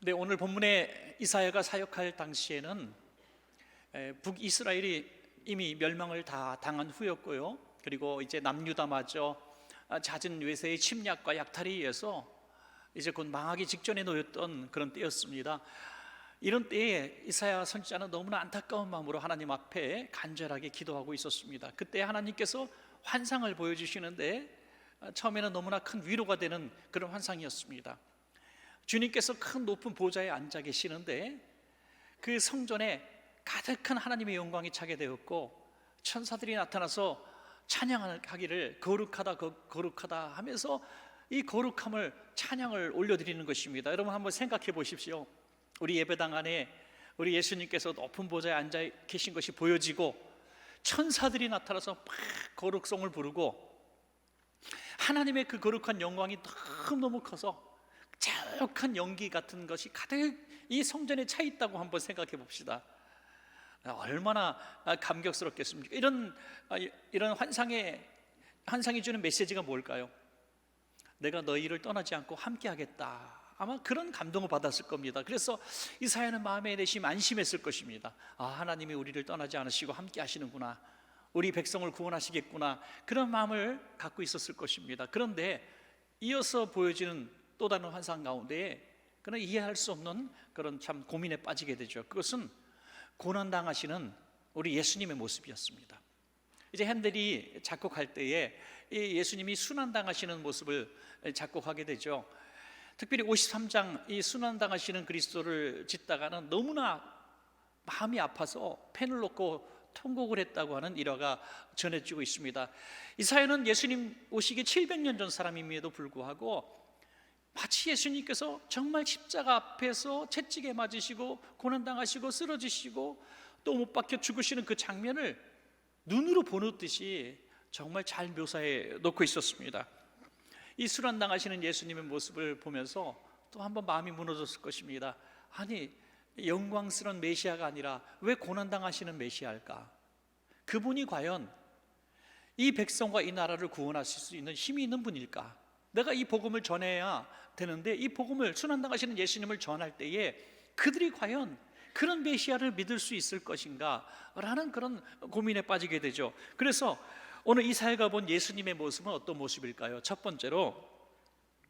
네, 오늘 본문에 이사야가 사역할 당시에는 북이스라엘이 이미 멸망을 다 당한 후였고요. 그리고 이제 남유다마저 잦은 외세의 침략과 약탈에 의해서 이제 곧 망하기 직전에 놓였던 그런 때였습니다. 이런 때에 이사야 선지자는 너무나 안타까운 마음으로 하나님 앞에 간절하게 기도하고 있었습니다. 그때 하나님께서 환상을 보여주시는데 처음에는 너무나 큰 위로가 되는 그런 환상이었습니다. 주님께서 큰 높은 보좌에 앉아 계시는데 그 성전에 가득한 하나님의 영광이 차게 되었고 천사들이 나타나서 찬양하기를 거룩하다 거룩하다 하면서 이 거룩함을 찬양을 올려드리는 것입니다. 여러분 한번 생각해 보십시오. 우리 예배당 안에 우리 예수님께서 높은 보좌에 앉아 계신 것이 보여지고 천사들이 나타나서 막 거룩성을 부르고 하나님의 그 거룩한 영광이 너무너무 커서 자욱한 연기 같은 것이 가득 이 성전에 차 있다고 한번 생각해 봅시다. 얼마나 감격스럽겠습니까? 이런 환상이 주는 메시지가 뭘까요? 내가 너희를 떠나지 않고 함께하겠다. 아마 그런 감동을 받았을 겁니다. 그래서 이사야는 마음에 내심 안심했을 것입니다. 하나님이 우리를 떠나지 않으시고 함께 하시는구나, 우리 백성을 구원하시겠구나, 그런 마음을 갖고 있었을 것입니다. 그런데 이어서 보여지는 또 다른 환상 가운데 그는 이해할 수 없는 그런 참 고민에 빠지게 되죠. 그것은 고난당하시는 우리 예수님의 모습이었습니다. 이제 핸델이 작곡할 때에 이 예수님이 순환당하시는 모습을 작곡하게 되죠. 특별히 53장 이 순환당하시는 그리스도를 짓다가는 너무나 마음이 아파서 펜을 놓고 통곡을 했다고 하는 일화가 전해지고 있습니다. 이사야는 예수님 오시기 700년 전 사람임에도 불구하고 마치 예수님께서 정말 십자가 앞에서 채찍에 맞으시고 고난당하시고 쓰러지시고 또 못 박혀 죽으시는 그 장면을 눈으로 보는 듯이 정말 잘 묘사해 놓고 있었습니다. 이 순환당하시는 예수님의 모습을 보면서 또 한번 마음이 무너졌을 것입니다. 아니, 영광스러운 메시아가 아니라 왜 고난당하시는 메시아일까? 그분이 과연 이 백성과 이 나라를 구원하실 수 있는 힘이 있는 분일까? 내가 이 복음을 전해야 되는데 이 복음을 순환당하시는 예수님을 전할 때에 그들이 과연 그런 메시아를 믿을 수 있을 것인가? 라는 그런 고민에 빠지게 되죠. 그래서 오늘 이사야가 본 예수님의 모습은 어떤 모습일까요? 첫 번째로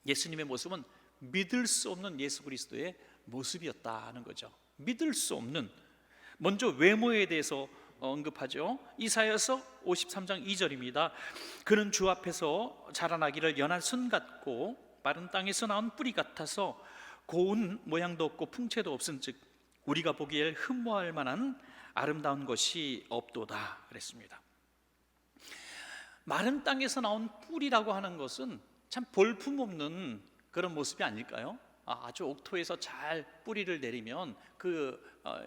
예수님의 모습은 믿을 수 없는 예수 그리스도의 모습이었다는 거죠. 믿을 수 없는, 먼저 외모에 대해서 언급하죠. 이사야서 53장 2절입니다. 그는 주 앞에서 자라나기를 연한 순 같고 마른 땅에서 나온 뿌리 같아서 고운 모양도 없고 풍채도 없은즉 우리가 보기에 흠모할 만한 아름다운 것이 없도다 그랬습니다. 마른 땅에서 나온 뿌리라고 하는 것은 참 볼품없는 그런 모습이 아닐까요? 아주 옥토에서 잘 뿌리를 내리면 그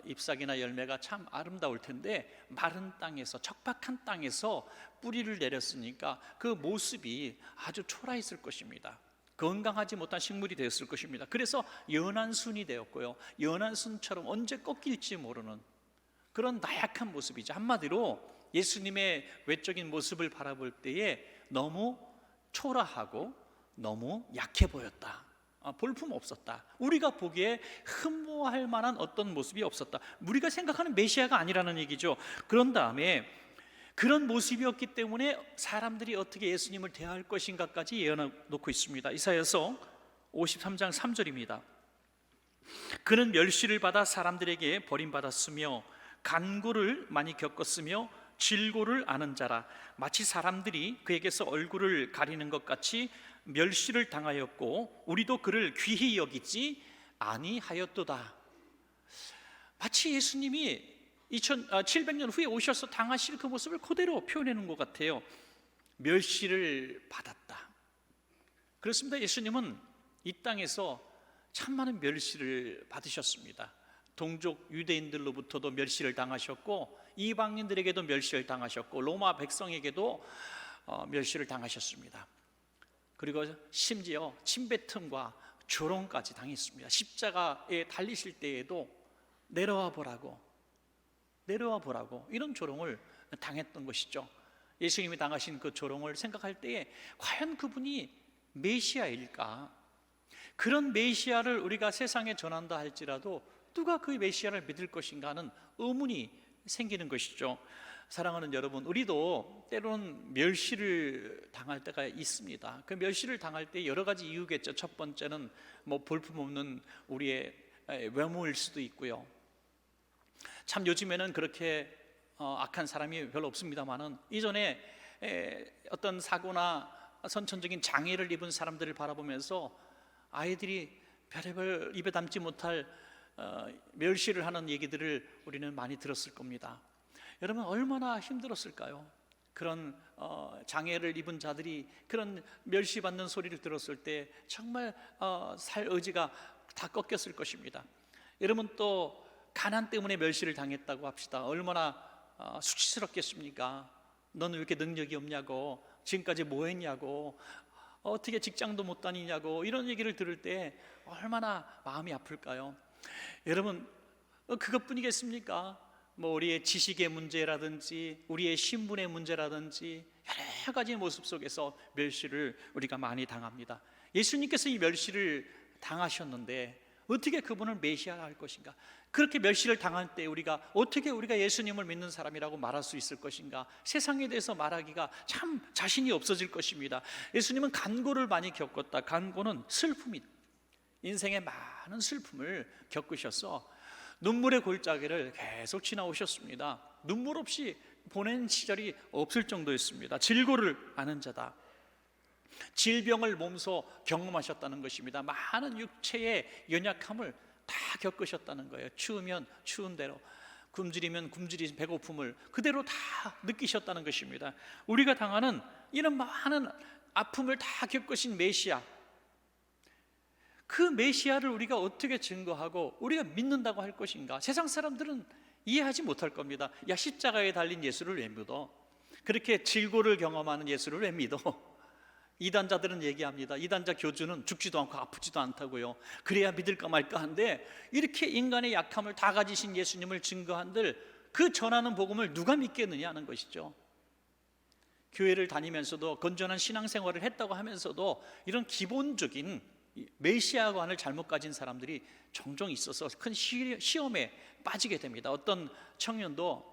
잎사귀나 열매가 참 아름다울 텐데 마른 땅에서, 척박한 땅에서 뿌리를 내렸으니까 그 모습이 아주 초라했을 것입니다. 건강하지 못한 식물이 되었을 것입니다. 그래서 연한 순이 되었고요, 연한 순처럼 언제 꺾일지 모르는 그런 나약한 모습이죠. 한마디로 예수님의 외적인 모습을 바라볼 때에 너무 초라하고 너무 약해 보였다. 볼품 없었다. 우리가 보기에 흠모할 만한 어떤 모습이 없었다. 우리가 생각하는 메시아가 아니라는 얘기죠. 그런 다음에 그런 모습이었기 때문에 사람들이 어떻게 예수님을 대할 것인가까지 예언해 놓고 있습니다. 이사야서 53장 3절입니다. 그는 멸시를 받아 사람들에게 버림받았으며 간고를 많이 겪었으며 질고를 아는 자라. 마치 사람들이 그에게서 얼굴을 가리는 것 같이 멸시를 당하였고 우리도 그를 귀히 여기지 아니하였도다. 마치 예수님이 700년 후에 오셔서 당하실 그 모습을 그대로 표현해 놓은 것 같아요. 멸시를 받았다. 그렇습니다. 예수님은 이 땅에서 참 많은 멸시를 받으셨습니다. 동족 유대인들로부터도 멸시를 당하셨고 이방인들에게도 멸시를 당하셨고 로마 백성에게도 멸시를 당하셨습니다. 그리고 심지어 침뱉음과 조롱까지 당했습니다. 십자가에 달리실 때에도 내려와 보라고 이런 조롱을 당했던 것이죠. 예수님이 당하신 그 조롱을 생각할 때에 과연 그분이 메시아일까? 그런 메시아를 우리가 세상에 전한다 할지라도 누가 그 메시아를 믿을 것인가 하는 의문이 생기는 것이죠. 사랑하는 여러분, 우리도 때로는 멸시를 당할 때가 있습니다. 그 멸시를 당할 때 여러 가지 이유겠죠. 첫 번째는 볼품없는 우리의 외모일 수도 있고요. 참 요즘에는 그렇게 악한 사람이 별로 없습니다만은 이전에 어떤 사고나 선천적인 장애를 입은 사람들을 바라보면서 아이들이 별의별 입에 담지 못할 멸시를 하는 얘기들을 우리는 많이 들었을 겁니다. 여러분, 얼마나 힘들었을까요? 그런 장애를 입은 자들이 그런 멸시받는 소리를 들었을 때 정말 살 의지가 다 꺾였을 것입니다. 여러분, 또 가난 때문에 멸시를 당했다고 합시다. 얼마나 수치스럽겠습니까? 너는 왜 이렇게 능력이 없냐고, 지금까지 뭐 했냐고, 어떻게 직장도 못 다니냐고, 이런 얘기를 들을 때 얼마나 마음이 아플까요? 여러분, 그것뿐이겠습니까? 우리의 지식의 문제라든지 우리의 신분의 문제라든지 여러 가지 모습 속에서 멸시를 우리가 많이 당합니다. 예수님께서 이 멸시를 당하셨는데 어떻게 그분을 메시아라 할 것인가? 그렇게 멸시를 당할 때 어떻게 우리가 예수님을 믿는 사람이라고 말할 수 있을 것인가? 세상에 대해서 말하기가 참 자신이 없어질 것입니다. 예수님은 간고를 많이 겪었다. 간고는 슬픔이다. 인생의 많은 슬픔을 겪으셔서 눈물의 골짜기를 계속 지나오셨습니다. 눈물 없이 보낸 시절이 없을 정도였습니다. 질고를 아는 자다. 질병을 몸소 경험하셨다는 것입니다. 많은 육체의 연약함을 다 겪으셨다는 거예요. 추우면 추운 대로, 굶주리면 굶주린 배고픔을 그대로 다 느끼셨다는 것입니다. 우리가 당하는 이런 많은 아픔을 다 겪으신 메시아, 그 메시아를 우리가 어떻게 증거하고 우리가 믿는다고 할 것인가? 세상 사람들은 이해하지 못할 겁니다. 야, 십자가에 달린 예수를 왜 믿어? 그렇게 질고를 경험하는 예수를 왜 믿어? 이단자들은 얘기합니다. 이단자 교주는 죽지도 않고 아프지도 않다고요. 그래야 믿을까 말까 한데, 이렇게 인간의 약함을 다 가지신 예수님을 증거한들 그 전하는 복음을 누가 믿겠느냐 하는 것이죠. 교회를 다니면서도 건전한 신앙생활을 했다고 하면서도 이런 기본적인 메시아관을 잘못 가진 사람들이 종종 있어서 큰 시험에 빠지게 됩니다. 어떤 청년도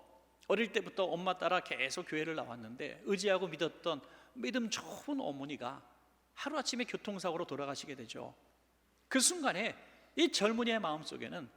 어릴 때부터 엄마 따라 계속 교회를 나왔는데 의지하고 믿었던 믿음 좋은 어머니가 하루아침에 교통사고로 돌아가시게 되죠. 그 순간에 이 젊은이의 마음속에는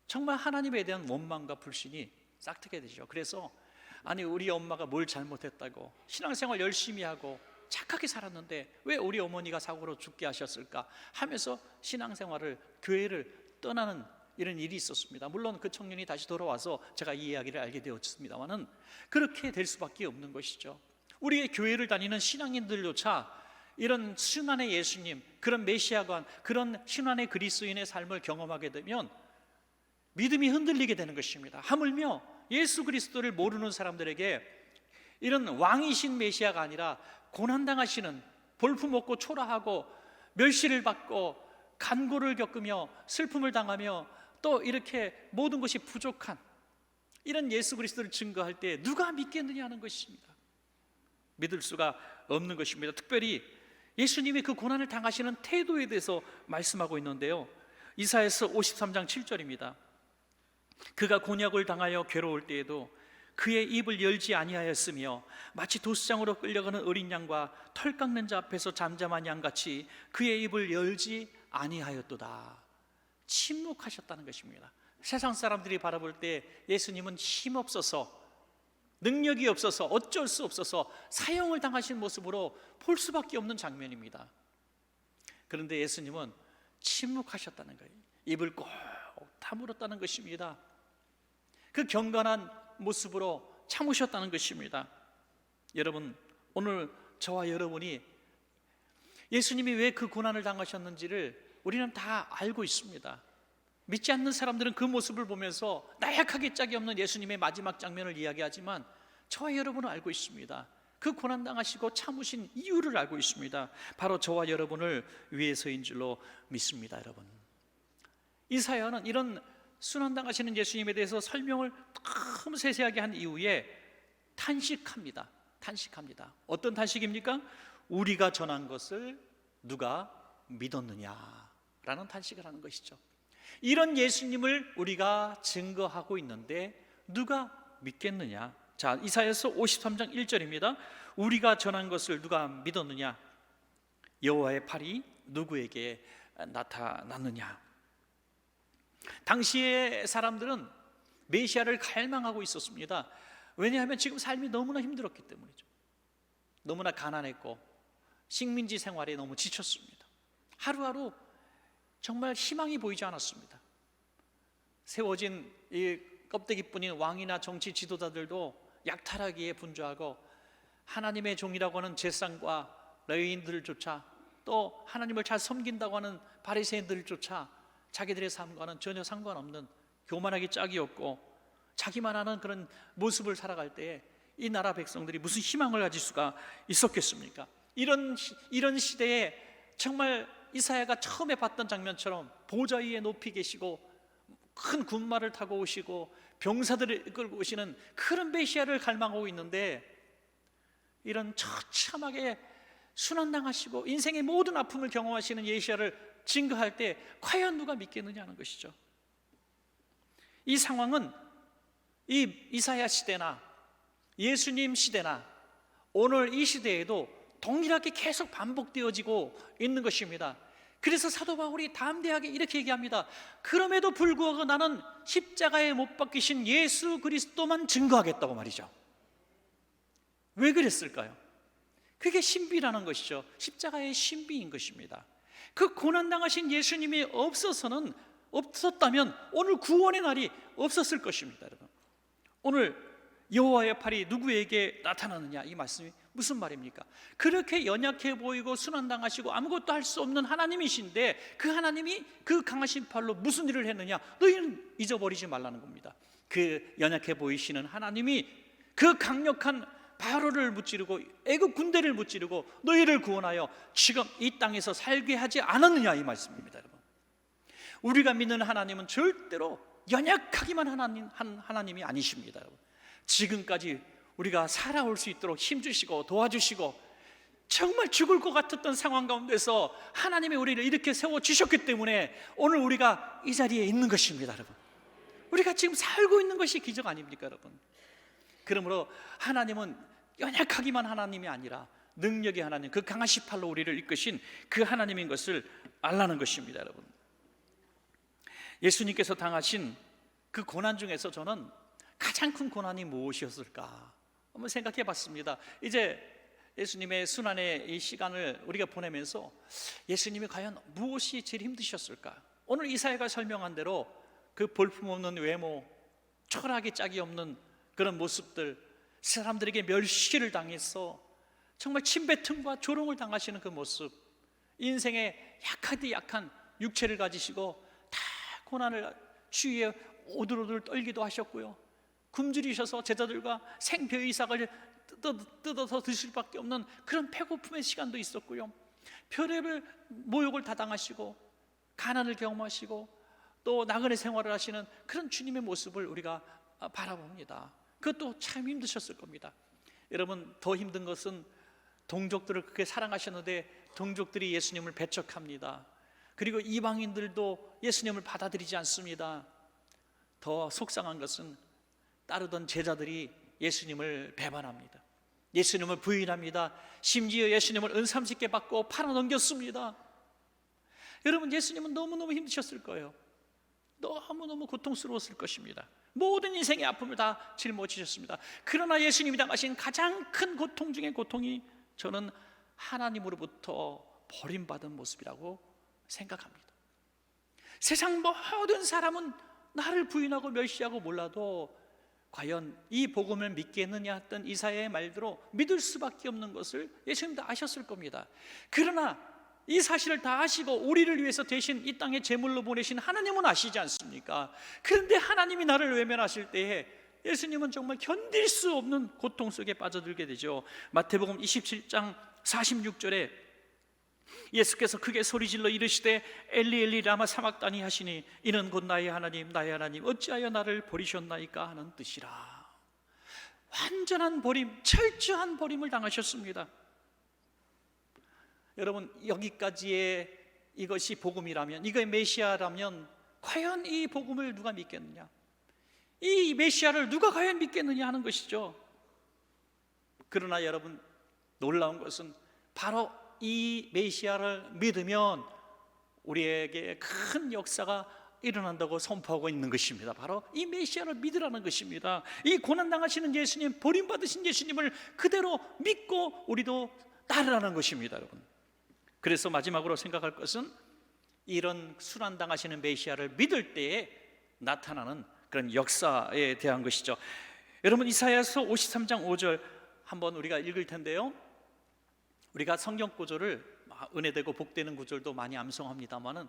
정말 하나님에 대한 원망과 불신이 싹트게 되죠. 그래서 아니, 우리 엄마가 뭘 잘못했다고, 신앙생활 열심히 하고 착하게 살았는데 왜 우리 어머니가 사고로 죽게 하셨을까 하면서 신앙생활을, 교회를 떠나는 이런 일이 있었습니다. 물론 그 청년이 다시 돌아와서 제가 이 이야기를 알게 되었습니다만은 그렇게 될 수밖에 없는 것이죠. 우리의 교회를 다니는 신앙인들조차 이런 신안의 예수님, 그런 메시아관, 그런 신안의 그리스도인의 삶을 경험하게 되면 믿음이 흔들리게 되는 것입니다. 하물며 예수 그리스도를 모르는 사람들에게 이런 왕이신 메시아가 아니라 고난당하시는, 볼품없고 초라하고 멸시를 받고 간고를 겪으며 슬픔을 당하며 또 이렇게 모든 것이 부족한 이런 예수 그리스도를 증거할 때 누가 믿겠느냐 하는 것입니다. 믿을 수가 없는 것입니다. 특별히 예수님이 그 고난을 당하시는 태도에 대해서 말씀하고 있는데요, 이사야서 53장 7절입니다. 그가 곤약을 당하여 괴로울 때에도 그의 입을 열지 아니하였으며 마치 도수장으로 끌려가는 어린 양과 털 깎는 자 앞에서 잠잠한 양같이 그의 입을 열지 아니하였도다. 침묵하셨다는 것입니다. 세상 사람들이 바라볼 때 예수님은 힘없어서, 능력이 없어서, 어쩔 수 없어서 사형을 당하신 모습으로 볼 수밖에 없는 장면입니다. 그런데 예수님은 침묵하셨다는 거예요. 입을 꼭 다물었다는 것입니다. 그 경건한 모습으로 참으셨다는 것입니다. 여러분, 오늘 저와 여러분이 예수님이 왜 그 고난을 당하셨는지를 우리는 다 알고 있습니다. 믿지 않는 사람들은 그 모습을 보면서 나약하게 짝이 없는 예수님의 마지막 장면을 이야기하지만 저와 여러분은 알고 있습니다. 그 고난당하시고 참으신 이유를 알고 있습니다. 바로 저와 여러분을 위해서인 줄로 믿습니다. 여러분, 이사야는 이런 순환당하시는 예수님에 대해서 설명을 너무 세세하게 한 이후에 탄식합니다. 어떤 탄식입니까? 우리가 전한 것을 누가 믿었느냐라는 탄식을 하는 것이죠. 이런 예수님을 우리가 증거하고 있는데 누가 믿겠느냐? 자, 이사야서 53장 1절입니다. 우리가 전한 것을 누가 믿었느냐? 여호와의 팔이 누구에게 나타났느냐? 당시의 사람들은 메시아를 갈망하고 있었습니다. 왜냐하면 지금 삶이 너무나 힘들었기 때문이죠. 너무나 가난했고 식민지 생활에 너무 지쳤습니다. 하루하루 정말 희망이 보이지 않았습니다. 세워진 이 껍데기뿐인 왕이나 정치 지도자들도 약탈하기에 분주하고 하나님의 종이라고 하는 제사장과 레위인들조차 또 하나님을 잘 섬긴다고 하는 바리새인들조차 자기들의 삶과는 전혀 상관없는 교만하기 짝이 없고 자기만 하는 그런 모습을 살아갈 때에 이 나라 백성들이 무슨 희망을 가질 수가 있었겠습니까? 이런 시대에 정말 이사야가 처음에 봤던 장면처럼 보좌 위에 높이 계시고 큰 군마를 타고 오시고 병사들을 이끌고 오시는 그런 메시아를 갈망하고 있는데 이런 처참하게 순환당하시고 인생의 모든 아픔을 경험하시는 메시아를 증거할 때 과연 누가 믿겠느냐는 것이죠. 이 상황은 이 이사야 시대나 예수님 시대나 오늘 이 시대에도 동일하게 계속 반복되어지고 있는 것입니다. 그래서 사도 바울이 담대하게 이렇게 얘기합니다. 그럼에도 불구하고 나는 십자가에 못 박히신 예수 그리스도만 증거하겠다고 말이죠. 왜 그랬을까요? 그게 신비라는 것이죠. 십자가의 신비인 것입니다. 그 고난당하신 예수님이 없었다면 오늘 구원의 날이 없었을 것입니다. 여러분, 오늘 여호와의 팔이 누구에게 나타나느냐, 이 말씀이 무슨 말입니까? 그렇게 연약해 보이고 순환당하시고 아무것도 할 수 없는 하나님이신데 그 하나님이 그 강하신 팔로 무슨 일을 했느냐? 너희는 잊어버리지 말라는 겁니다. 그 연약해 보이시는 하나님이 그 강력한 바로를 무찌르고 애국 군대를 무찌르고 너희를 구원하여 지금 이 땅에서 살게 하지 않았느냐, 이 말씀입니다. 여러분, 우리가 믿는 하나님은 절대로 연약하기만 한 하나님이 아니십니다. 여러분, 지금까지 우리가 살아올 수 있도록 힘주시고 도와주시고 정말 죽을 것 같았던 상황 가운데서 하나님이 우리를 이렇게 세워주셨기 때문에 오늘 우리가 이 자리에 있는 것입니다. 여러분, 우리가 지금 살고 있는 것이 기적 아닙니까? 여러분, 그러므로 하나님은 연약하기만 하나님이 아니라 능력의 하나님, 그 강하신 팔로 우리를 이끄신 그 하나님인 것을 알라는 것입니다. 여러분, 예수님께서 당하신 그 고난 중에서 저는 가장 큰 고난이 무엇이었을까 한번 생각해 봤습니다. 이제 예수님의 순환의 이 시간을 우리가 보내면서 예수님이 과연 무엇이 제일 힘드셨을까? 오늘 이사야가 설명한 대로 그 볼품없는 외모, 철학의 짝이 없는 그런 모습들, 사람들에게 멸시를 당해서 정말 침뱉음과 조롱을 당하시는 그 모습, 인생에 약하디 약한 육체를 가지시고 다 고난을 주위에 오들오들 떨기도 하셨고요, 굶주리셔서 제자들과 생벼이삭을 뜯어서 드실 밖에 없는 그런 배고픔의 시간도 있었고요, 별의별 모욕을 다 당하시고 가난을 경험하시고 또 나그네 생활을 하시는 그런 주님의 모습을 우리가 바라봅니다. 그것도 참 힘드셨을 겁니다. 여러분, 더 힘든 것은 동족들을 그렇게 사랑하셨는데 동족들이 예수님을 배척합니다. 그리고 이방인들도 예수님을 받아들이지 않습니다. 더 속상한 것은 따르던 제자들이 예수님을 배반합니다. 예수님을 부인합니다. 심지어 예수님을 은삼십개 받고 팔아넘겼습니다. 여러분, 예수님은 너무너무 힘드셨을 거예요. 너무너무 고통스러웠을 것입니다. 모든 인생의 아픔을 다 짊어지셨습니다. 그러나 예수님이 당하신 가장 큰 고통 중의 고통이 저는 하나님으로부터 버림받은 모습이라고 생각합니다. 세상 모든 사람은 나를 부인하고 멸시하고 몰라도 과연 이 복음을 믿겠느냐 했던 이사야의 말대로 믿을 수밖에 없는 것을 예수님도 아셨을 겁니다. 그러나 이 사실을 다 아시고 우리를 위해서 대신 이 땅에 제물로 보내신 하나님은 아시지 않습니까? 그런데 하나님이 나를 외면하실 때에 예수님은 정말 견딜 수 없는 고통 속에 빠져들게 되죠. 마태복음 27장 46절에 예수께서 크게 소리질러 이르시되 엘리 엘리 라마 사막다니 하시니 이는 곧 나의 하나님 나의 하나님 어찌하여 나를 버리셨나이까 하는 뜻이라. 완전한 버림, 철저한 버림을 당하셨습니다. 여러분, 여기까지의 이것이 복음이라면, 이거 메시아라면 과연 이 복음을 누가 믿겠느냐, 이 메시아를 누가 과연 믿겠느냐 하는 것이죠. 그러나 여러분, 놀라운 것은 바로 이 메시아를 믿으면 우리에게 큰 역사가 일어난다고 선포하고 있는 것입니다. 바로 이 메시아를 믿으라는 것입니다. 이 고난당하시는 예수님, 버림받으신 예수님을 그대로 믿고 우리도 따르라는 것입니다, 여러분. 그래서 마지막으로 생각할 것은 이런 순환당하시는 메시아를 믿을 때에 나타나는 그런 역사에 대한 것이죠. 여러분, 이사야서 53장 5절 한번 우리가 읽을 텐데요, 우리가 성경 구절을 은혜되고 복되는 구절도 많이 암송합니다만은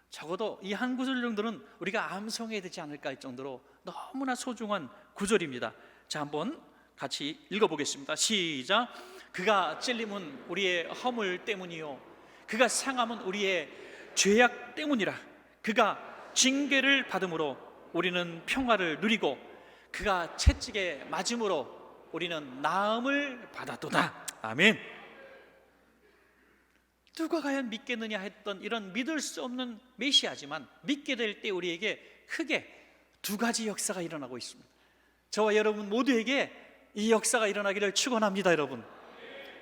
적어도 이 한 구절 정도는 우리가 암송해야 되지 않을까 할 정도로 너무나 소중한 구절입니다. 자, 한번 같이 읽어보겠습니다. 시작. 그가 찔림은 우리의 허물 때문이요, 그가 상함은 우리의 죄악 때문이라. 그가 징계를 받음으로 우리는 평화를 누리고 그가 채찍에 맞음으로 우리는 나음을 받았도다. 아멘. 누가 과연 믿겠느냐 했던 이런 믿을 수 없는 메시아지만 믿게 될 때 우리에게 크게 두 가지 역사가 일어나고 있습니다. 저와 여러분 모두에게 이 역사가 일어나기를 축원합니다. 여러분,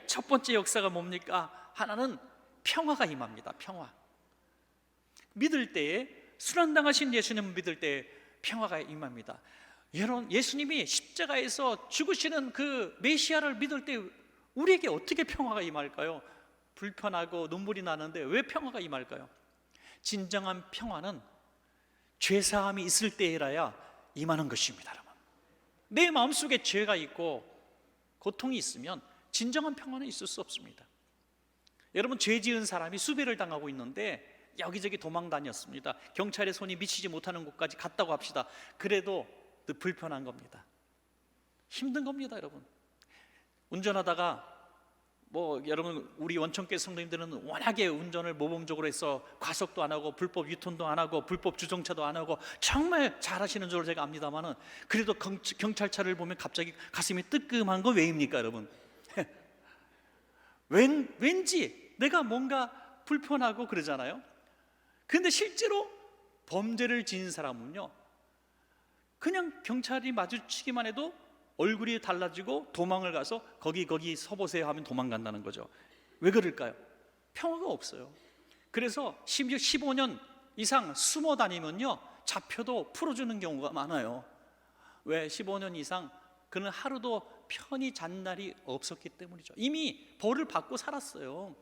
첫 번째 역사가 뭡니까? 하나는 평화가 임합니다. 평화. 믿을 때에, 순환당하신 예수님을 믿을 때에 평화가 임합니다. 여러분, 예수님이 십자가에서 죽으시는 그 메시아를 믿을 때 우리에게 어떻게 평화가 임할까요? 불편하고 눈물이 나는데 왜 평화가 임할까요? 진정한 평화는 죄사함이 있을 때에라야 임하는 것입니다. 여러분, 내 마음속에 죄가 있고 고통이 있으면 진정한 평화는 있을 수 없습니다. 여러분, 죄 지은 사람이 수배를 당하고 있는데 여기저기 도망 다녔습니다. 경찰의 손이 미치지 못하는 곳까지 갔다고 합시다. 그래도 불편한 겁니다. 힘든 겁니다. 여러분, 운전하다가 여러분, 우리 원천교 성도님들은 워낙에 운전을 모범적으로 해서 과속도 안 하고 불법 유턴도 안 하고 불법 주정차도 안 하고 정말 잘하시는 줄 제가 압니다만은 그래도 경찰차를 보면 갑자기 가슴이 뜨끔한 거 왜입니까, 여러분? 왠지 내가 뭔가 불편하고 그러잖아요. 그런데 실제로 범죄를 지은 사람은요, 그냥 경찰이 마주치기만 해도 얼굴이 달라지고 도망을 가서 거기 서보세요 하면 도망간다는 거죠. 왜 그럴까요? 평화가 없어요. 그래서 심지어 15년 이상 숨어 다니면요, 잡혀도 풀어주는 경우가 많아요. 왜? 15년 이상 그는 하루도 편히 잔 날이 없었기 때문이죠. 이미 벌을 받고 살았어요.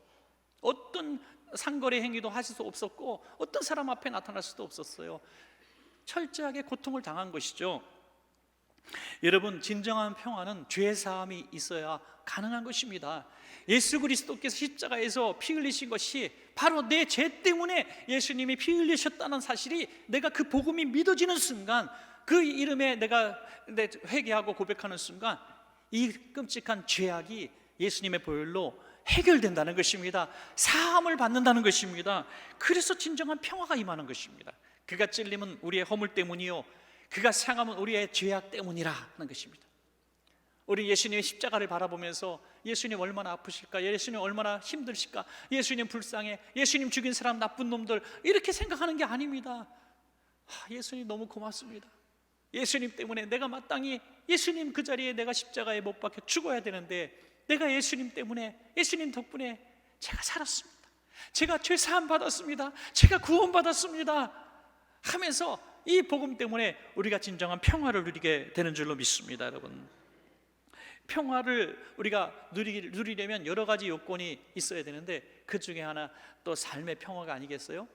어떤 상거래 행위도 하실 수 없었고 어떤 사람 앞에 나타날 수도 없었어요. 철저하게 고통을 당한 것이죠. 여러분, 진정한 평화는 죄사함이 있어야 가능한 것입니다. 예수 그리스도께서 십자가에서 피 흘리신 것이 바로 내 죄 때문에 예수님이 피 흘리셨다는 사실이 내가 그 복음이 믿어지는 순간, 그 이름에 내가 회개하고 고백하는 순간 이 끔찍한 죄악이 예수님의 보혈로 해결된다는 것입니다. 사함을 받는다는 것입니다. 그래서 진정한 평화가 임하는 것입니다. 그가 찔림은 우리의 허물 때문이요, 그가 상함은 우리의 죄악 때문이라 하는 것입니다. 우리 예수님의 십자가를 바라보면서 예수님 얼마나 아프실까, 예수님 얼마나 힘드실까, 예수님 불쌍해, 예수님 죽인 사람 나쁜 놈들, 이렇게 생각하는 게 아닙니다. 예수님 너무 고맙습니다. 예수님 때문에 내가 마땅히, 예수님 그 자리에 내가 십자가에 못 박혀 죽어야 되는데 내가 예수님 때문에, 예수님 덕분에 제가 살았습니다. 제가 죄 사함 받았습니다. 제가 구원 받았습니다 하면서 이 복음 때문에 우리가 진정한 평화를 누리게 되는 줄로 믿습니다. 여러분, 평화를 우리가 누리려면 여러 가지 요건이 있어야 되는데 그 중에 하나 또 삶의 평화가 아니겠어요?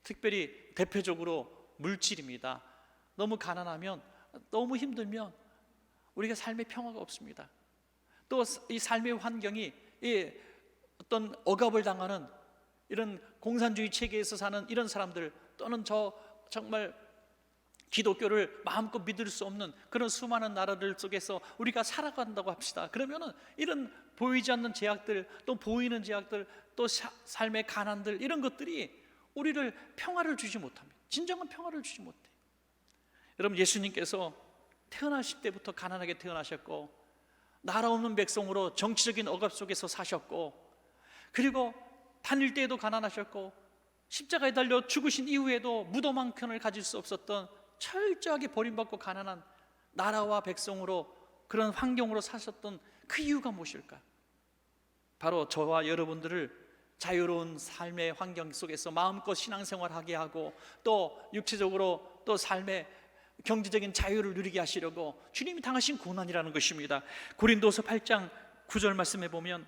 특별히 대표적으로 물질입니다. 너무 가난하면, 너무 힘들면 우리가 삶의 평화가 없습니다. 또 이 삶의 환경이 어떤 억압을 당하는 이런 공산주의 체계에서 사는 이런 사람들, 또는 정말 기독교를 마음껏 믿을 수 없는 그런 수많은 나라들 속에서 우리가 살아간다고 합시다. 그러면은 이런 보이지 않는 제약들, 또 보이는 제약들, 또 삶의 가난들, 이런 것들이 우리를 평화를 주지 못합니다. 진정한 평화를 주지 못해요. 여러분, 예수님께서 태어나실 때부터 가난하게 태어나셨고 나라 없는 백성으로 정치적인 억압 속에서 사셨고, 그리고 다닐 때에도 가난하셨고 십자가에 달려 죽으신 이후에도 무덤 한 켠을 가질 수 없었던 철저하게 버림받고 가난한 나라와 백성으로 그런 환경으로 사셨던 그 이유가 무엇일까? 바로 저와 여러분들을 자유로운 삶의 환경 속에서 마음껏 신앙생활하게 하고 또 육체적으로 또 삶의 경제적인 자유를 누리게 하시려고 주님이 당하신 고난이라는 것입니다. 고린도서 8장 9절 말씀해 보면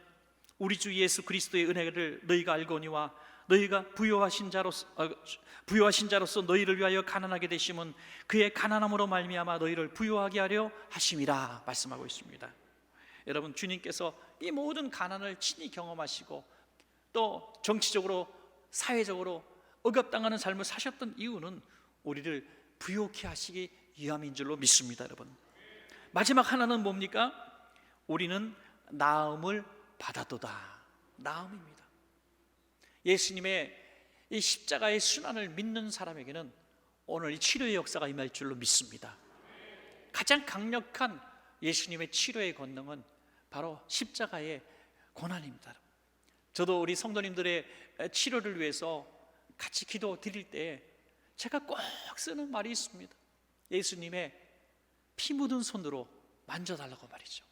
우리 주 예수 그리스도의 은혜를 너희가 알거니와 너희가 부요하신 자로서 너희를 위하여 가난하게 되심은 그의 가난함으로 말미암아 너희를 부요하게 하려 하심이라 말씀하고 있습니다. 여러분, 주님께서 이 모든 가난을 친히 경험하시고 또 정치적으로 사회적으로 억압당하는 삶을 사셨던 이유는 우리를 부요케 하시기 위함인 줄로 믿습니다. 여러분, 마지막 하나는 뭡니까? 우리는 나음을 받아도다. 나음입니다. 예수님의 이 십자가의 순환을 믿는 사람에게는 오늘 이 치료의 역사가 임할 줄로 믿습니다. 가장 강력한 예수님의 치료의 권능은 바로 십자가의 고난입니다. 저도 우리 성도님들의 치료를 위해서 같이 기도 드릴 때 제가 꼭 쓰는 말이 있습니다. 예수님의 피 묻은 손으로 만져달라고 말이죠.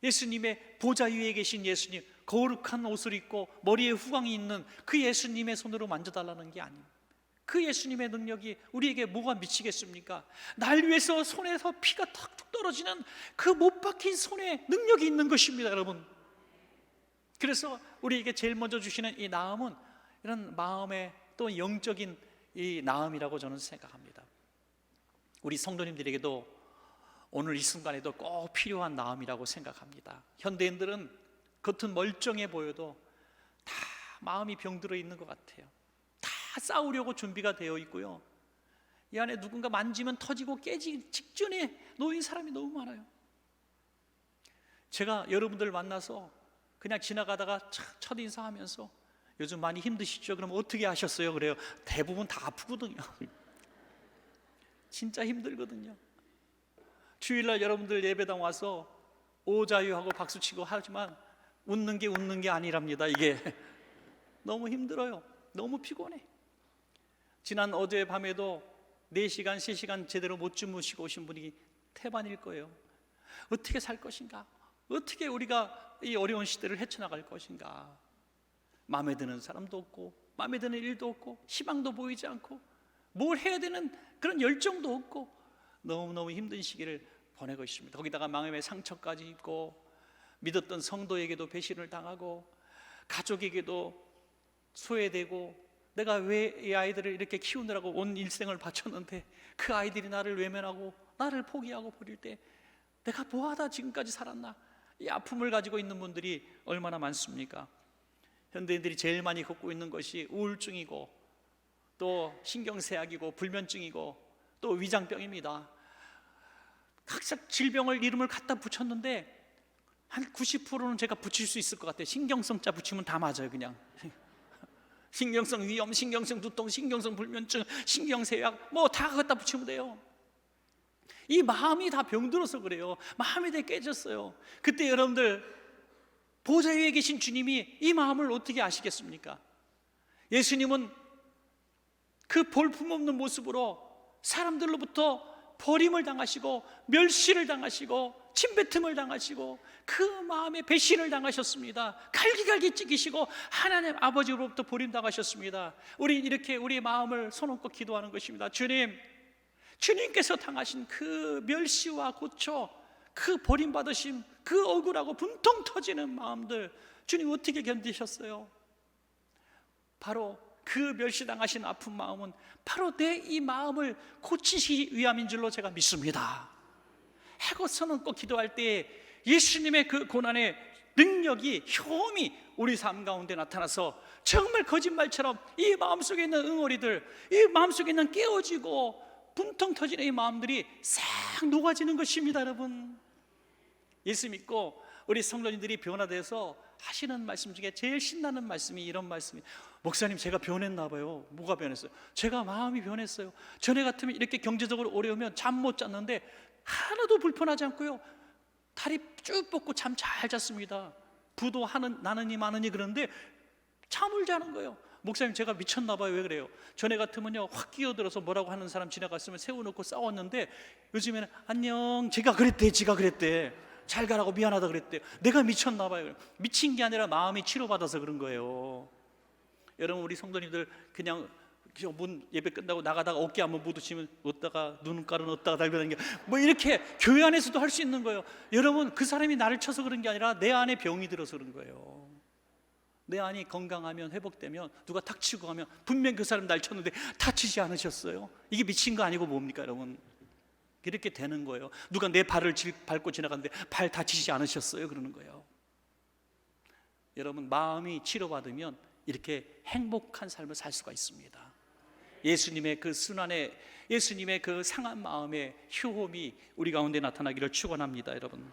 예수님의 보좌 위에 계신 예수님, 거룩한 옷을 입고 머리에 후광이 있는 그 예수님의 손으로 만져달라는 게 아닙니다. 그 예수님의 능력이 우리에게 뭐가 미치겠습니까? 날 위해서 손에서 피가 탁툭 떨어지는 그 못 박힌 손에 능력이 있는 것입니다, 여러분. 그래서 우리에게 제일 먼저 주시는 이 나음은 이런 마음의 또 영적인 이 나음이라고 저는 생각합니다. 우리 성도님들에게도 오늘 이 순간에도 꼭 필요한 나음이라고 생각합니다. 현대인들은 겉은 멀쩡해 보여도 다 마음이 병들어 있는 것 같아요. 다 싸우려고 준비가 되어 있고요, 이 안에 누군가 만지면 터지고 깨지기 직전에 놓인 사람이 너무 많아요. 제가 여러분들 만나서 그냥 지나가다가 첫인사하면서 요즘 많이 힘드시죠? 그럼 어떻게 하셨어요? 그래요. 대부분 다 아프거든요. 진짜 힘들거든요. 주일날 여러분들 예배당 와서 오자유하고 박수치고 하지만 웃는 게 아니랍니다. 이게 너무 힘들어요. 너무 피곤해. 지난 어제 밤에도 4시간, 3시간 제대로 못 주무시고 오신 분이 태반일 거예요. 어떻게 살 것인가? 어떻게 우리가 이 어려운 시대를 헤쳐나갈 것인가? 마음에 드는 사람도 없고 마음에 드는 일도 없고 희망도 보이지 않고 뭘 해야 되는 그런 열정도 없고 너무너무 힘든 시기를 보내고 있습니다. 거기다가 마음의 상처까지 입고 믿었던 성도에게도 배신을 당하고 가족에게도 소외되고 내가 왜 이 아이들을 이렇게 키우느라고 온 일생을 바쳤는데 그 아이들이 나를 외면하고 나를 포기하고 버릴 때 내가 뭐하다 지금까지 살았나? 이 아픔을 가지고 있는 분들이 얼마나 많습니까? 현대인들이 제일 많이 겪고 있는 것이 우울증이고 또 신경쇠약이고 불면증이고 또 위장병입니다. 각각 질병을 이름을 갖다 붙였는데 한 90%는 제가 붙일 수 있을 것 같아요. 신경성자 붙이면 다 맞아요. 그냥 신경성 위염, 신경성 두통, 신경성 불면증, 신경쇠약 뭐 다 갖다 붙이면 돼요. 이 마음이 다 병들어서 그래요. 마음이 다 깨졌어요. 그때 여러분들 보좌 위에 계신 주님이 이 마음을 어떻게 아시겠습니까? 예수님은 그 볼품없는 모습으로 사람들로부터 버림을 당하시고 멸시를 당하시고 침뱉음을 당하시고 그 마음에 배신을 당하셨습니다. 갈기갈기 찢기시고 하나님 아버지로부터 버림당하셨습니다. 우리 이렇게 우리 마음을 손얹고 기도하는 것입니다. 주님께서 당하신 그 멸시와 고초, 그 버림받으심, 그 억울하고 분통 터지는 마음들 주님 어떻게 견디셨어요? 바로 그 멸시당하신 아픈 마음은 바로 내 이 마음을 고치시기 위함인 줄로 제가 믿습니다. 해고서는 꼭 기도할 때 예수님의 그 고난의 능력이 효험이 우리 삶 가운데 나타나서 정말 거짓말처럼 이 마음속에 있는 응어리들, 이 마음속에 있는 깨어지고 분통 터지는 이 마음들이 싹 녹아지는 것입니다. 여러분, 예수 믿고 우리 성도님들이 변화돼서 하시는 말씀 중에 제일 신나는 말씀이 이런 말씀이에요. 목사님, 제가 변했나 봐요. 뭐가 변했어요? 제가 마음이 변했어요. 전에 같으면 이렇게 경제적으로 어려우면 잠 못 잤는데 하나도 불편하지 않고요, 다리 쭉 뻗고 잠 잘 잤습니다. 부도 나느니 마느니 그러는데 잠을 자는 거예요. 목사님, 제가 미쳤나 봐요. 왜 그래요? 전에 같으면요, 확 끼어들어서 뭐라고 하는 사람 지나갔으면 세워놓고 싸웠는데, 요즘에는 안녕, 지가 그랬대, 잘 가라고, 미안하다 그랬대. 내가 미쳤나 봐요. 미친 게 아니라 마음이 치료받아서 그런 거예요. 여러분, 우리 성도님들 그냥 문 예배 끝나고 나가다가 어깨 한번 부딪히면 어디다가 눈가루는 어디다가 달고 다니는 게 뭐 이렇게 교회 안에서도 할 수 있는 거예요. 여러분, 그 사람이 나를 쳐서 그런 게 아니라 내 안에 병이 들어서 그런 거예요. 내 안이 건강하면, 회복되면, 누가 탁 치고 가면 분명 그 사람 날 쳤는데 다치지 않으셨어요? 이게 미친 거 아니고 뭡니까 여러분? 이렇게 되는 거예요. 누가 내 발을 밟고 지나갔는데 발 다치지 않으셨어요? 그러는 거예요. 여러분, 마음이 치료받으면 이렇게 행복한 삶을 살 수가 있습니다. 예수님의 그 순환의, 예수님의 그 상한 마음의 효험이 우리 가운데 나타나기를 축원합니다. 여러분,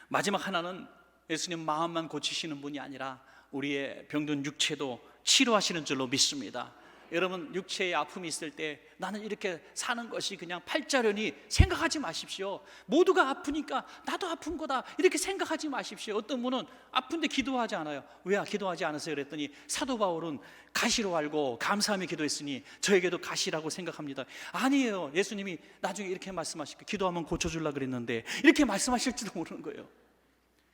마지막 하나는 예수님 마음만 고치시는 분이 아니라 우리의 병든 육체도 치료하시는 줄로 믿습니다. 여러분, 육체에 아픔이 있을 때 나는 이렇게 사는 것이 그냥 팔자련이 생각하지 마십시오. 모두가 아프니까 나도 아픈 거다 이렇게 생각하지 마십시오. 어떤 분은 아픈데 기도하지 않아요. 왜 기도하지 않으세요? 그랬더니 사도 바울은 가시로 알고 감사하며 기도했으니 저에게도 가시라고 생각합니다. 아니에요. 예수님이 나중에 이렇게 말씀하실 거예요. 기도하면 고쳐주려고 그랬는데 이렇게 말씀하실지도 모르는 거예요.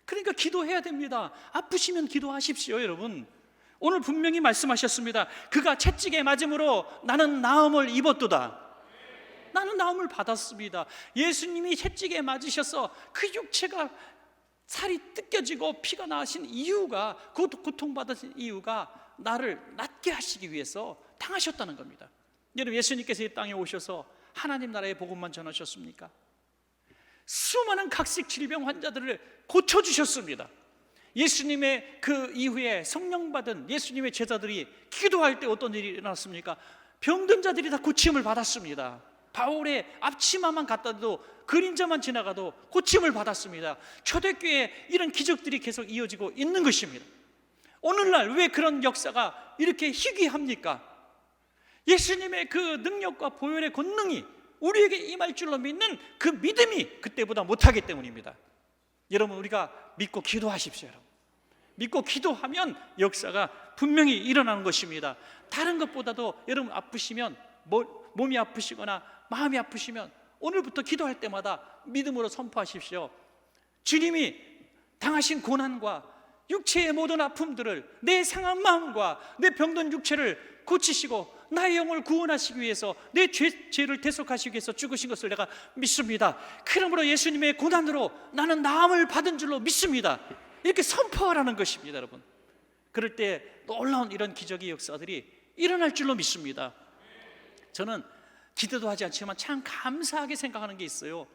그러니까 기도해야 됩니다. 아프시면 기도하십시오. 여러분, 오늘 분명히 말씀하셨습니다. 그가 채찍에 맞음으로 나는 나음을 입었도다. 나는 나음을 받았습니다. 예수님이 채찍에 맞으셔서 그 육체가 살이 뜯겨지고 피가 나신 이유가, 그 고통받으신 이유가 나를 낫게 하시기 위해서 당하셨다는 겁니다. 여러분, 예수님께서 이 땅에 오셔서 하나님 나라의 복음만 전하셨습니까? 수많은 각색 질병 환자들을 고쳐주셨습니다. 예수님의 그 이후에 성령 받은 예수님의 제자들이 기도할 때 어떤 일이 일어났습니까? 병든 자들이 다 고침을 받았습니다. 바울의 앞치마만 갖다 둬도, 그림자만 지나가도 고침을 받았습니다. 초대교회에 이런 기적들이 계속 이어지고 있는 것입니다. 오늘날 왜 그런 역사가 이렇게 희귀합니까? 예수님의 그 능력과 보혈의 권능이 우리에게 임할 줄로 믿는 그 믿음이 그때보다 못하기 때문입니다. 여러분, 우리가 믿고 기도하십시오. 여러분, 믿고 기도하면 역사가 분명히 일어나는 것입니다. 다른 것보다도 여러분 아프시면, 몸이 아프시거나 마음이 아프시면 오늘부터 기도할 때마다 믿음으로 선포하십시오. 주님이 당하신 고난과 육체의 모든 아픔들을, 내 상한 마음과 내 병든 육체를 고치시고 나의 영을 구원하시기 위해서, 내 죄를 대속하시기 위해서 죽으신 것을 내가 믿습니다. 그러므로 예수님의 고난으로 나는 나음을 받은 줄로 믿습니다. 이렇게 선포하라는 것입니다. 여러분, 그럴 때 놀라운 이런 기적의 역사들이 일어날 줄로 믿습니다. 저는 기대도 하지 않지만 참 감사하게 생각하는 게 있어요.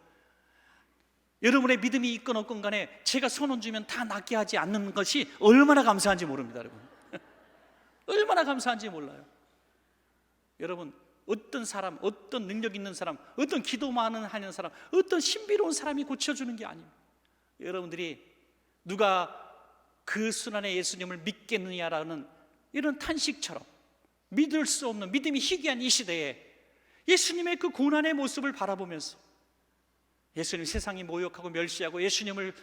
여러분의 믿음이 있건 없건 간에 제가 손 얹으면 다 낫게 하지 않는 것이 얼마나 감사한지 모릅니다. 여러분, 얼마나 감사한지 몰라요. 여러분, 어떤 사람, 어떤 능력 있는 사람, 어떤 기도만 하는 사람, 어떤 신비로운 사람이 고쳐주는 게 아닙니다. 여러분들이 누가 그 순환의 예수님을 믿겠느냐라는 이런 탄식처럼 믿을 수 없는, 믿음이 희귀한 이 시대에 예수님의 그 고난의 모습을 바라보면서, 예수님 세상이 모욕하고 멸시하고 예수님을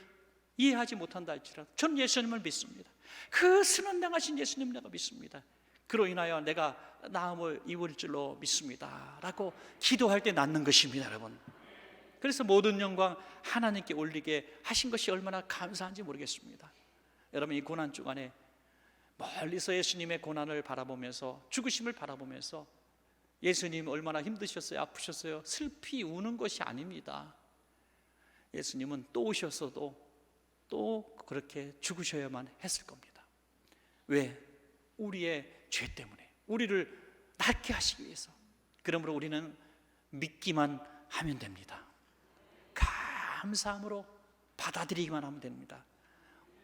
이해하지 못한다 할지라도 저는 예수님을 믿습니다. 그 순환당하신 예수님 내가 믿습니다. 그로 인하여 내가 나음을 입을 줄로 믿습니다 라고 기도할 때 낫는 것입니다. 여러분, 그래서 모든 영광 하나님께 올리게 하신 것이 얼마나 감사한지 모르겠습니다. 여러분, 이 고난 주간에 멀리서 예수님의 고난을 바라보면서, 죽으심을 바라보면서 예수님 얼마나 힘드셨어요? 아프셨어요? 슬피 우는 것이 아닙니다. 예수님은 또 오셨어도 또 그렇게 죽으셔야만 했을 겁니다. 왜? 우리의 죄 때문에, 우리를 낫게 하시기 위해서. 그러므로 우리는 믿기만 하면 됩니다. 감사함으로 받아들이기만 하면 됩니다.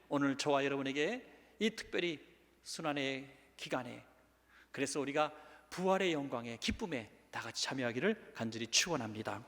오늘 저와 여러분에게 이 특별히 순환의 기간에, 그래서 우리가 부활의 영광에, 기쁨에 다 같이 참여하기를 간절히 축원합니다.